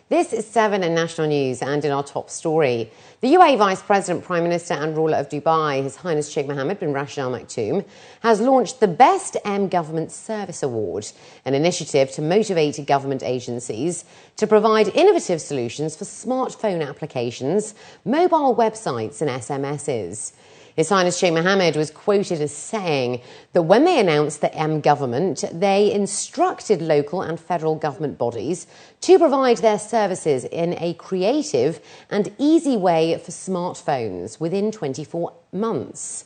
This is 7 in National News, and in our top story, the UAE Vice President, Prime Minister and ruler of Dubai, His Highness Sheikh Mohammed bin Rashid Al Maktoum, has launched the Best Government Service Award, an initiative to motivate government agencies to provide innovative solutions for smartphone applications, mobile websites and SMSs. His Highness Sheikh Mohammed was quoted as saying that when they announced the government, they instructed local and federal government bodies to provide their services in a creative and easy way for smartphones within 24 months.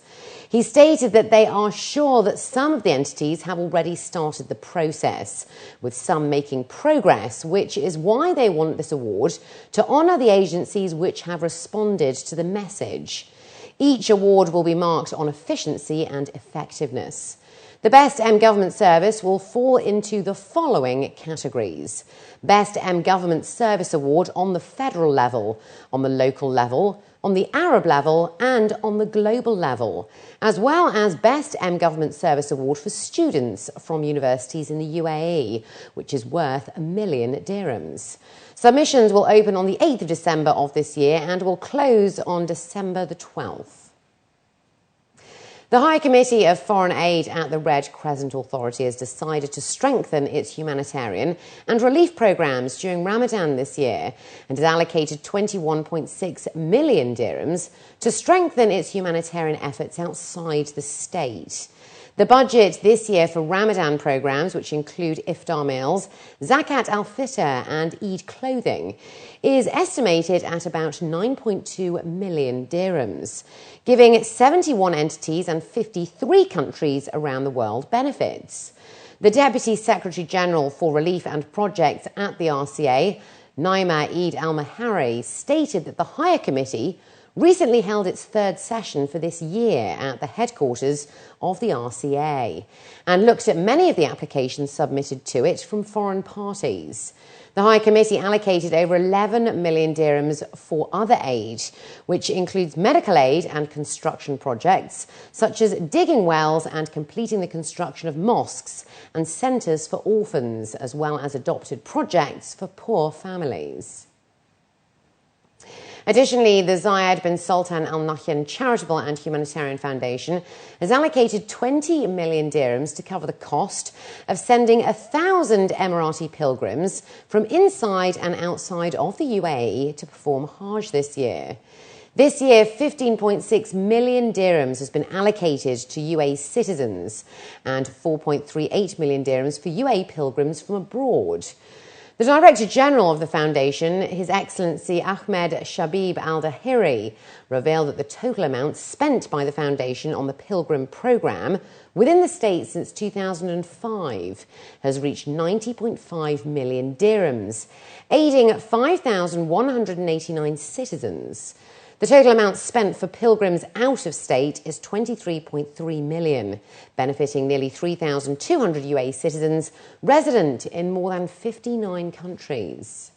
He stated that they are sure that some of the entities have already started the process, with some making progress, which is why they want this award to honour the agencies which have responded to the message. Each award will be marked on efficiency and effectiveness. The Best Government Service will fall into the following categories: Best Government Service Award on the federal level, on the local level, on the Arab level and on the global level, as well as Best Government Service Award for students from universities in the UAE, which is worth $1 million dirhams. Submissions will open on the 8th of December of this year and will close on December the 12th. The High Committee of Foreign Aid at the Red Crescent Authority has decided to strengthen its humanitarian and relief programmes during Ramadan this year and has allocated 21.6 million dirhams to strengthen its humanitarian efforts outside the state. The budget this year for Ramadan programmes, which include iftar meals, Zakat al-Fitr and Eid clothing, is estimated at about 9.2 million dirhams, giving 71 entities and 53 countries around the world benefits. The Deputy Secretary-General for Relief and Projects at the RCA, Naima Eid al-Mahari, stated that the Higher Committee recently held its third session for this year at the headquarters of the RCA and looked at many of the applications submitted to it from foreign parties. The High Committee allocated over 11 million dirhams for other aid, which includes medical aid and construction projects, such as digging wells and completing the construction of mosques and centres for orphans, as well as adopted projects for poor families. Additionally, the Zayed bin Sultan Al Nahyan Charitable and Humanitarian Foundation has allocated 20 million dirhams to cover the cost of sending 1,000 Emirati pilgrims from inside and outside of the UAE to perform Hajj this year. This year, 15.6 million dirhams has been allocated to UAE citizens and 4.38 million dirhams for UAE pilgrims from abroad. The Director General of the Foundation, His Excellency Ahmed Shabib Al-Dahiri, revealed that the total amount spent by the Foundation on the Pilgrim Programme within the state since 2005 has reached 90.5 million dirhams, aiding 5,189 citizens. The total amount spent for pilgrims out of state is 23.3 million, benefiting nearly 3,200 UAE citizens resident in more than 59 countries.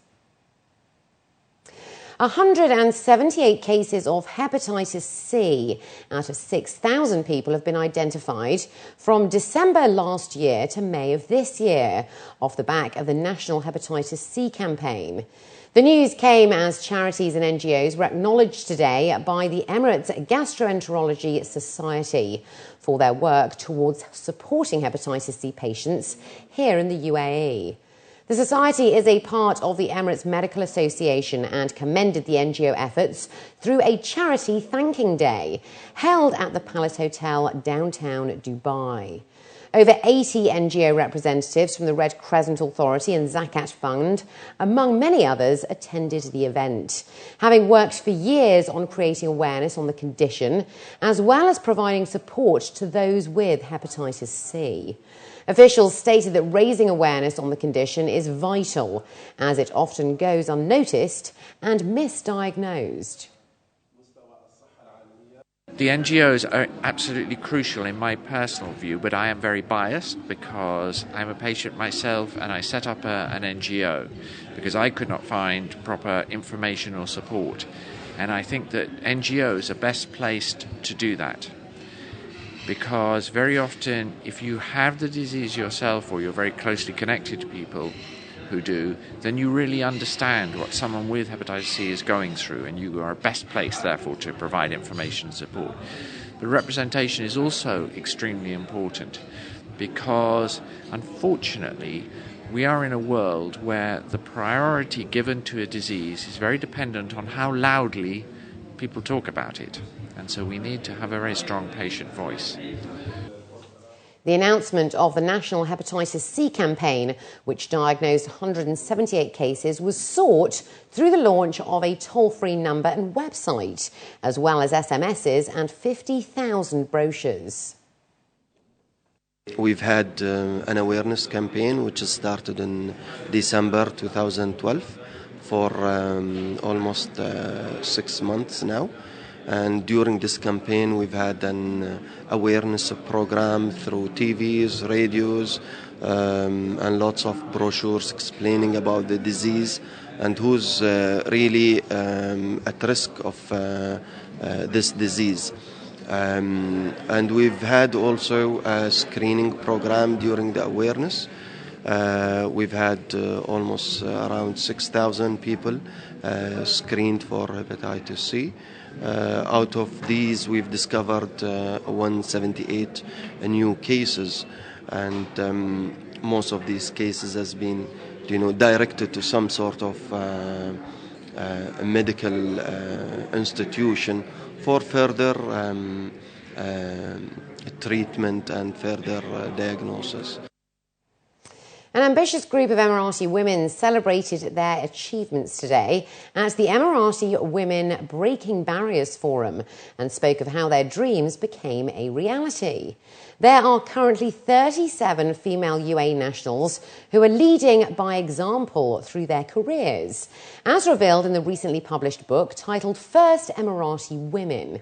178 cases of hepatitis C out of 6,000 people have been identified from December last year to May of this year, off the back of the National Hepatitis C campaign. The news came as charities and NGOs were acknowledged today by the Emirates Gastroenterology Society for their work towards supporting hepatitis C patients here in the UAE. The society is a part of the Emirates Medical Association and commended the NGO efforts through a charity thanking day held at the Palace Hotel, downtown Dubai. Over 80 NGO representatives from the Red Crescent Authority and Zakat Fund, among many others, attended the event, having worked for years on creating awareness on the condition, as well as providing support to those with hepatitis C. Officials stated that raising awareness on the condition is vital, as it often goes unnoticed and misdiagnosed. The NGOs are absolutely crucial in my personal view, but I am very biased because I'm a patient myself and I set up an NGO because I could not find proper information or support. And I think that NGOs are best placed to do that because very often if you have the disease yourself or you're very closely connected to people, who do, then you really understand what someone with hepatitis C is going through, and you are best placed, therefore, to provide information and support. But representation is also extremely important because, unfortunately, we are in a world where the priority given to a disease is very dependent on how loudly people talk about it. And so we need to have a very strong patient voice. The announcement of the National Hepatitis C campaign, which diagnosed 178 cases, was sought through the launch of a toll-free number and website, as well as SMSs and 50,000 brochures. We've had an awareness campaign which has started in December 2012 for almost 6 months now. And during this campaign, we've had an awareness program through TVs, radios, and lots of brochures explaining about the disease and who's really at risk of this disease. And we've had also a screening program during the awareness. We've had almost around 6,000 people screened for hepatitis C. Out of these, we've discovered 178 new cases, and most of these cases has been, directed to some sort of a medical institution for further treatment and further diagnosis. An ambitious group of Emirati women celebrated their achievements today at the Emirati Women Breaking Barriers Forum and spoke of how their dreams became a reality. There are currently 37 female UAE nationals who are leading by example through their careers, as revealed in the recently published book titled First Emirati Women.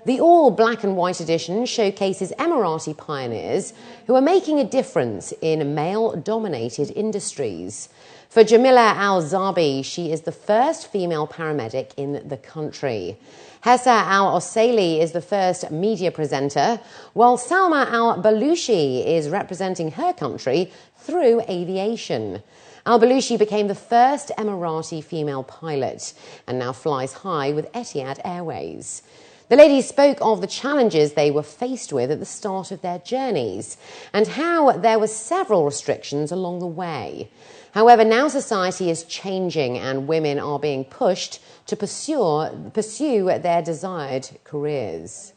The all-black and white edition showcases Emirati pioneers who are making a difference in male-dominated industries. For Jamila Al-Zabi, she is the first female paramedic in the country. Hessa Al-Osaili is the first media presenter, while Salma Al-Balushi is representing her country through aviation. Al-Balushi became the first Emirati female pilot and now flies high with Etihad Airways. The ladies spoke of the challenges they were faced with at the start of their journeys and how there were several restrictions along the way. However, now society is changing and women are being pushed to pursue their desired careers.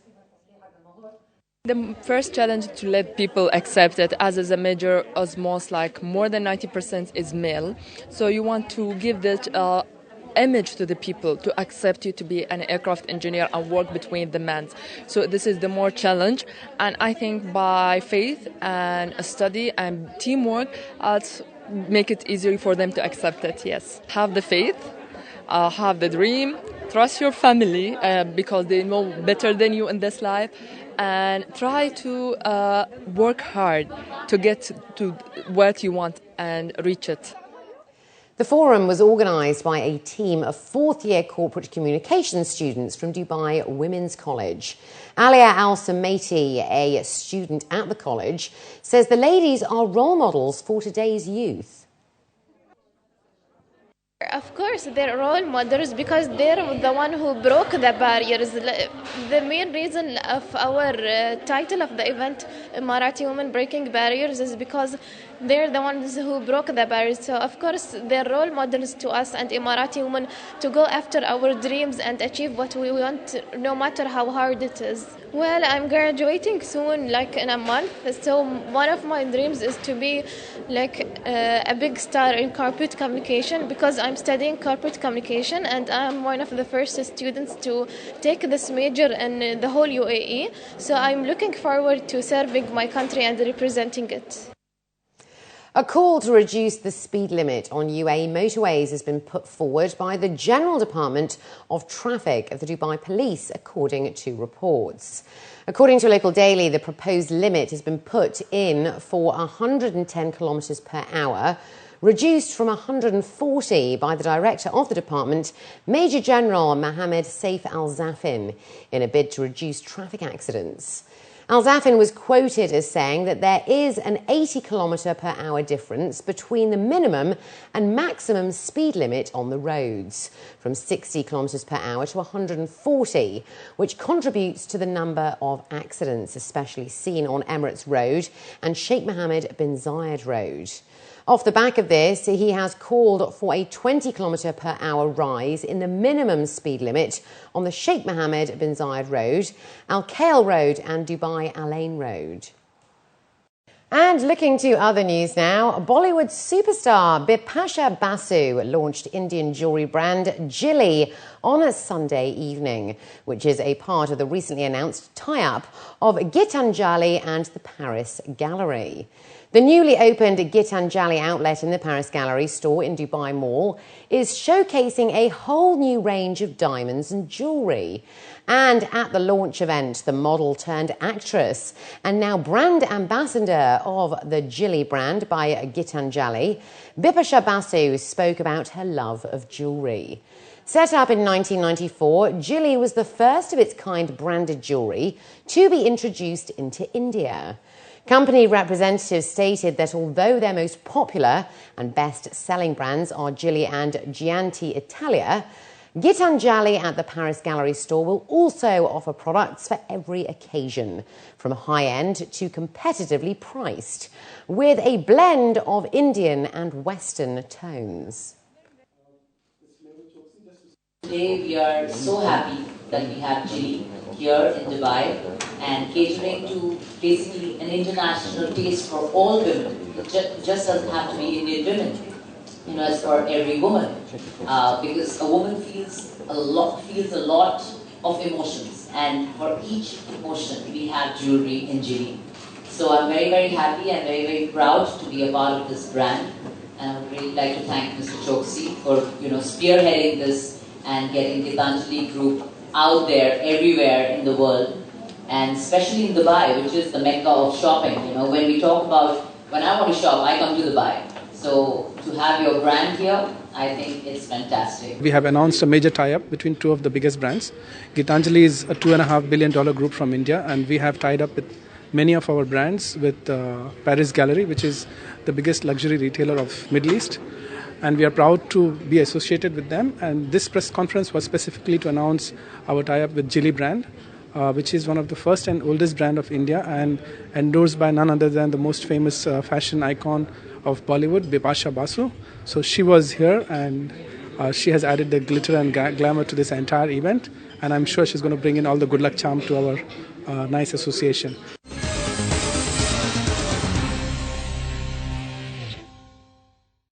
The first challenge to let people accept it as is a major osmosis, like more than 90% is male. So you want to give that image to the people to accept you to be an aircraft engineer and work between the men. So this is the more challenge, and I think by faith and study and teamwork, I'll make it easier for them to accept it. Yes, have the faith, have the dream, trust your family because they know better than you in this life, and try to work hard to get to what you want and reach it. The forum was organised by a team of fourth-year corporate communications students from Dubai Women's College. Alia Al-Samaiti, a student at the college, says the ladies are role models for today's youth. Of course, they're role models because they're the one who broke the barriers. The main reason of our title of the event, Emirati Women Breaking Barriers, is because they're the ones who broke the barriers. So, of course, they're role models to us and Emirati women to go after our dreams and achieve what we want, no matter how hard it is. Well, I'm graduating soon, like in a month. So one of my dreams is to be like a big star in corporate communication because I'm studying corporate communication and I'm one of the first students to take this major in the whole UAE. So I'm looking forward to serving my country and representing it. A call to reduce the speed limit on UAE motorways has been put forward by the General Department of Traffic of the Dubai Police, according to reports. According to a local daily, the proposed limit has been put in for 110 kilometres per hour, reduced from 140 by the Director of the Department, Major General Mohammed Saif Al-Zafin, in a bid to reduce traffic accidents. Al-Zafin was quoted as saying that there is an 80 km/h difference between the minimum and maximum speed limit on the roads, from 60 km/h to 140, which contributes to the number of accidents, especially seen on Emirates Road and Sheikh Mohammed bin Zayed Road. Off the back of this, he has called for a 20 km/h rise in the minimum speed limit on the Sheikh Mohammed bin Zayed Road, Al Khail Road and Dubai Al Ain Road. And looking to other news now, Bollywood superstar Bipasha Basu launched Indian jewellery brand Jilly on a Sunday evening, which is a part of the recently announced tie-up of Gitanjali and the Paris Gallery. The newly opened Gitanjali outlet in the Paris Gallery store in Dubai Mall is showcasing a whole new range of diamonds and jewellery. And at the launch event, the model turned actress and now brand ambassador of the Jilly brand by Gitanjali, Bipasha Basu spoke about her love of jewellery. Set up in 1994, Jilly was the first of its kind branded jewellery to be introduced into India. Company representatives stated that although their most popular and best-selling brands are Jilly and Gianti Italia, Gitanjali at the Paris Gallery store will also offer products for every occasion, from high-end to competitively priced, with a blend of Indian and Western tones. Today we are so happy that we have Jilly here in Dubai and catering to basically an international taste for all women. It just doesn't have to be Indian women, it's for every woman. Because a woman feels a lot of emotions, and for each emotion we have jewelry in Jilly. So I'm very, very happy and very, very proud to be a part of this brand. And I would really like to thank Mr. Choksi for spearheading this and getting the Gitanjali group out there everywhere in the world, and especially in Dubai, which is the mecca of shopping. When I want to shop, I come to Dubai. So to have your brand here, I think it's fantastic. We have announced a major tie-up between two of the biggest brands. Gitanjali is a $2.5 billion group from India, and we have tied up with many of our brands with Paris Gallery, which is the biggest luxury retailer of Middle East. And we are proud to be associated with them. And this press conference was specifically to announce our tie-up with Jilly brand, which is one of the first and oldest brand of India and endorsed by none other than the most famous fashion icon of Bollywood, Bipasha Basu. So she was here, and she has added the glitter and glamour to this entire event. And I'm sure she's going to bring in all the good luck charm to our nice association.